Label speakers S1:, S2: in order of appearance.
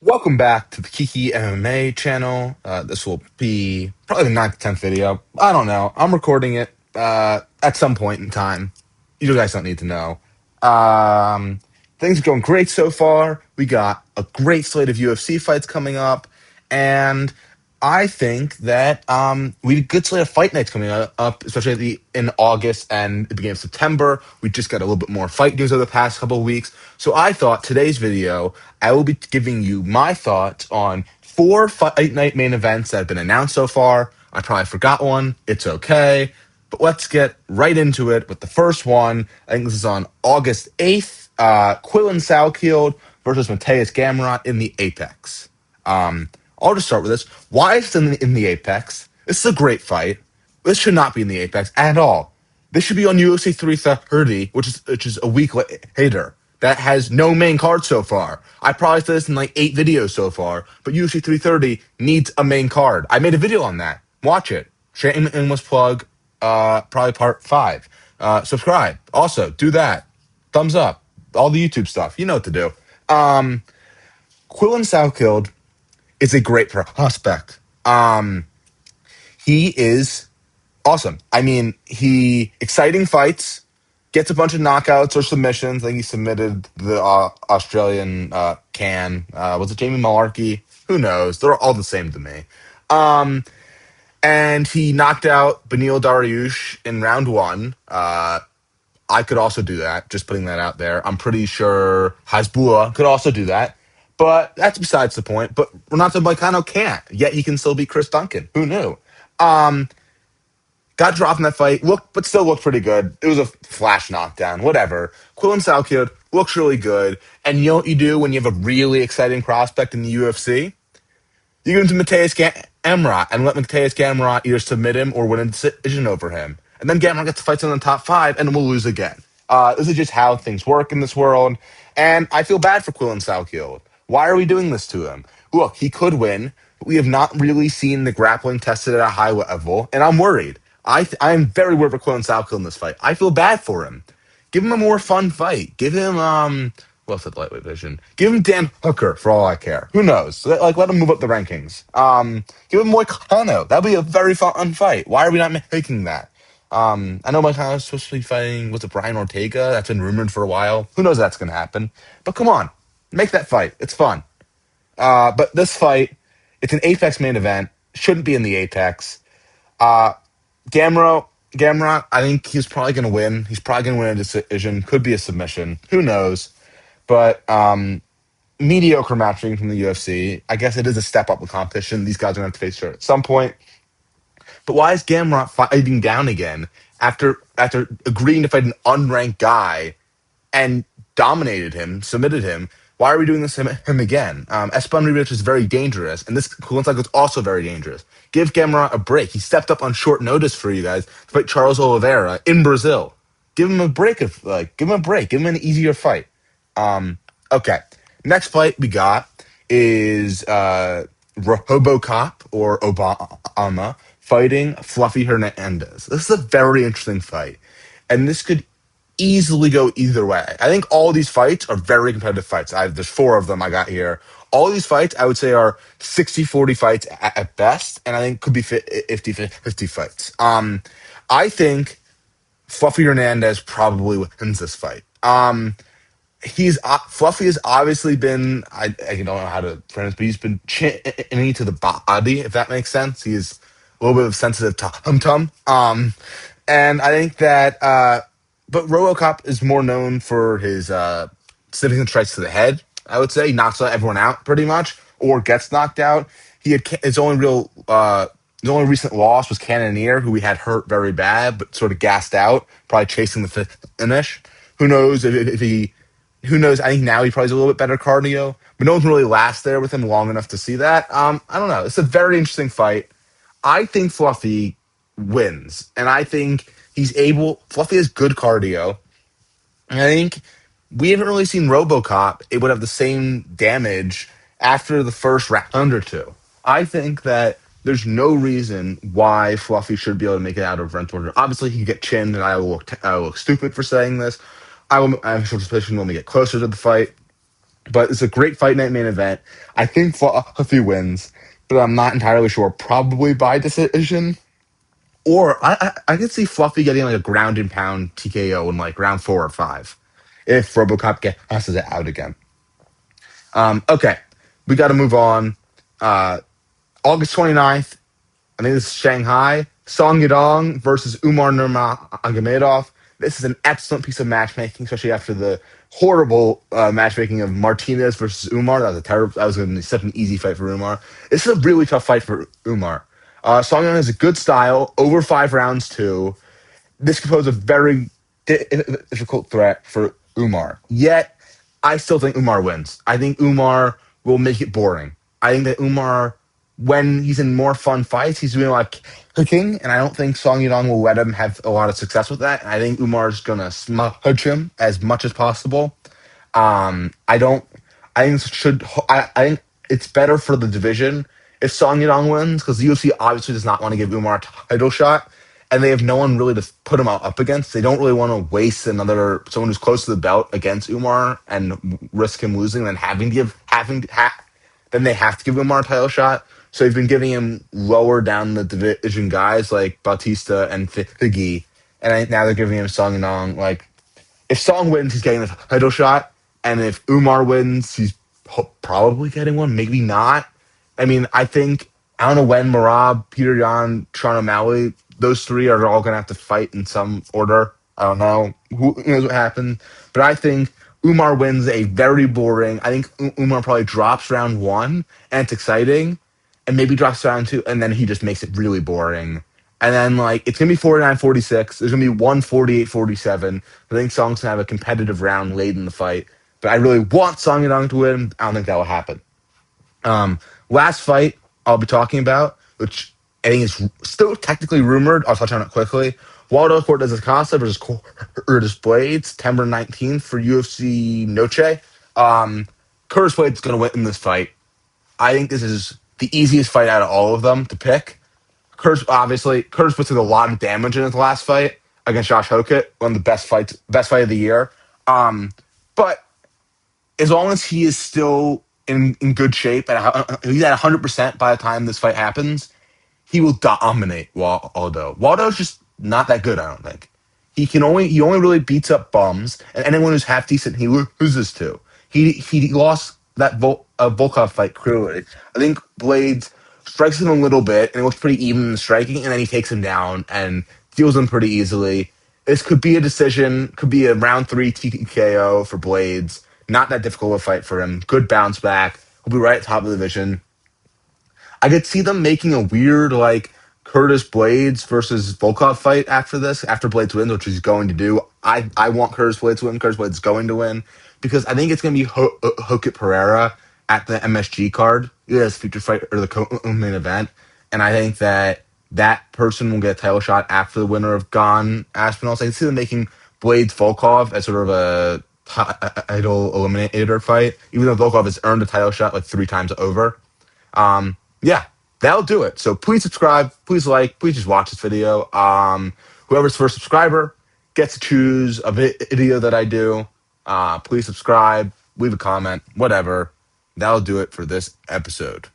S1: Welcome back to the Kiki MMA channel. This will be probably the ninth, 10th video. I don't know. I'm recording it at some point in time. You guys don't need to know. Um, Things are going great so far. We got a great slate of UFC fights coming up, and I think that we had a good slate of fight nights coming up, especially in August and the beginning of September. We just got a little bit more fight news over the past couple of weeks. So I thought today's video, I will be giving you my thoughts on four fight night main events that have been announced so far. I probably forgot one. It's okay. But let's get right into it with the first one. I think this is on August 8th. Quillen Salkield versus Mateus Gamrot in the Apex. I'll just start with this. Why is it in the Apex? This is a great fight. This should not be in the Apex at all. This should be on UFC 330, which is a week later. That has no main card so far. I probably said this in like 8 videos so far, but UFC 330 needs a main card. I made a video on that. Watch it. Shameless plug. Probably part 5. Subscribe. Also, do that. Thumbs up. All the YouTube stuff. You know what to do. Quillen Salkild is a great prospect. He is awesome. I mean, he exciting fights, gets a bunch of knockouts or submissions. I think he submitted the Australian can. Was it Jamie Malarkey? Who knows? They're all the same to me. And he knocked out Beneil Dariush in round 1. I could also do that, just putting that out there. I'm pretty sure Hasbulla could also do that. But that's besides the point. But Renato Moicano can't, yet he can still beat Chris Duncan. Who knew? Got dropped in that fight, but still looked pretty good. It was a flash knockdown, whatever. Quillen Salkield looks really good. And you know what you do when you have a really exciting prospect in the UFC? You give him to Mateus Gamrot and let Mateus Gamrot either submit him or win a decision over him. And then Gamrot gets to fight in the top 5, and we'll lose again. This is just how things work in this world. And I feel bad for Quillen Salkield. Why are we doing this to him? Look, he could win, but we have not really seen the grappling tested at a high level, and I'm worried. I'm very worried for Quillen Salkield in this fight. I feel bad for him. Give him a more fun fight. Give him what's that lightweight division? Give him Dan Hooker for all I care. Who knows? Let him move up the rankings. Give him Moicano. That'd be a very fun fight. Why are we not making that? I know Moicano's supposed to be fighting, was it Brian Ortega? That's been rumored for a while. Who knows that's gonna happen? But come on, make that fight. It's fun. But this fight, it's an Apex main event. Shouldn't be in the Apex. Gamrot, I think he's probably going to win. He's probably going to win a decision. Could be a submission. Who knows? But mediocre matching from the UFC. I guess it is a step up in competition. These guys are going to have to face her at some point. But why is Gamrot fighting down again after agreeing to fight an unranked guy and dominated him, submitted him? Why are we doing this to him again? Espan Ribic is very dangerous, and this Kulansak is also very dangerous. Give Gamrot a break. He stepped up on short notice for you guys to fight Charles Oliveira in Brazil. Give him a break. Give him a break. Give him an easier fight. Okay. Next fight we got is RoboCop or Obama fighting Fluffy Hernandez. This is a very interesting fight, and this could easily go either way. I think all these fights are very competitive fights. There's 4 of them I got here. All these fights, I would say, are 60-40 fights at best, and I think could be 50-50 fights. I think Fluffy Hernandez probably wins this fight. He's Fluffy has obviously been I don't know how to pronounce, but he's been chinny to the body, if that makes sense. He's a little bit of sensitive tum tum. And I think that but RoboCop is more known for his significant strikes to the head. I would say he knocks everyone out pretty much, or gets knocked out. He had his only recent loss was Cannonier, who he had hurt very bad, but sort of gassed out, probably chasing the finish. Who knows if he who knows? I think now he probably has a little bit better cardio, but no one can really last there with him long enough to see that. I don't know. It's a very interesting fight. I think Fluffy wins, and I think Fluffy has good cardio, and I think we haven't really seen RoboCop. It would have the same damage after the first round or two. I think that there's no reason why Fluffy should be able to make it out of Rent Order. Obviously, he could get chinned, and I will look stupid for saying this. I have a suspicion when we get closer to the fight. But it's a great fight night main event. I think Fluffy wins, but I'm not entirely sure. Probably by decision. Or I could see Fluffy getting like a ground and pound TKO in like round 4 or 5 if RoboCop passes it out again. Okay, we got to move on. August 29th, I think this is Shanghai. Song Yadong versus Umar Nurmagomedov. This is an excellent piece of matchmaking, especially after the horrible matchmaking of Martinez versus Umar. That was a terrible. That was going to be such an easy fight for Umar. This is a really tough fight for Umar. Song Yadong has a good style, over 5 rounds too. This could pose a very difficult threat for Umar. Yet, I still think Umar wins. I think Umar will make it boring. I think that Umar, when he's in more fun fights, he's doing a lot of kicking, and I don't think Song Yadong will let him have a lot of success with that. And I think Umar's gonna smudge him as much as possible. I don't. I think should. I think it's better for the division if Song Yadong wins because the UFC obviously does not want to give Umar a title shot, and they have no one really to put him up against. They don't really want to waste another someone who's close to the belt against Umar and risk him losing, and then then they have to give Umar a title shot. So they've been giving him lower down the division guys like Bautista and Figgy, and now they're giving him Song Yadong like if Song wins, he's getting the title shot, and if Umar wins, he's probably getting one, maybe not. I mean, I don't know when Marab, Peter Yan, Sean O'Malley, those three are all going to have to fight in some order. I don't know. Who knows what happened? But I think Umar wins a very boring. I think Umar probably drops round 1, and it's exciting, and maybe drops round 2, and then he just makes it really boring. And then like it's gonna be 49-46. There's gonna be 148-47. I think Song's gonna have a competitive round late in the fight. But I really want Song Yadong to win. I don't think that will happen. Last fight I'll be talking about, which I think is still technically rumored. I'll touch on it quickly. Waldo Cortez Acosta versus Curtis Blades, September 19th for UFC Noche. Curtis Blades is going to win in this fight. I think this is the easiest fight out of all of them to pick. Curtis puts in a lot of damage in his last fight against Josh Hokett, one of the best fight of the year. But as long as he is still in good shape and he's at 100% by the time this fight happens, he will dominate Waldo. Waldo's just not that good, I don't think. He only really beats up bums, and anyone who's half decent he loses to. He lost that Volkov fight clearly. I think Blades strikes him a little bit, and it looks pretty even in the striking, and then he takes him down and deals him pretty easily. This could be a decision, could be a round 3 TKO for Blades. Not that difficult of a fight for him. Good bounce back. He'll be right at top of the division. I could see them making a weird like Curtis Blades versus Volkov fight after this, after Blades wins, which he's going to do. I want Curtis Blades to win. Curtis Blades is going to win because I think it's going to be Hokit Pereira at the MSG card. Yes, feature fight or the main event, and I think that person will get a title shot after the winner of Gon Aspinall. So I can see them making Blades Volkov as sort of a title eliminator fight, even though Volkov has earned a title shot like 3 times over. Yeah, that'll do it. So please subscribe, please like, please just watch this video. Whoever's first subscriber gets to choose a video that I do. Please subscribe, leave a comment, whatever. That'll do it for this episode.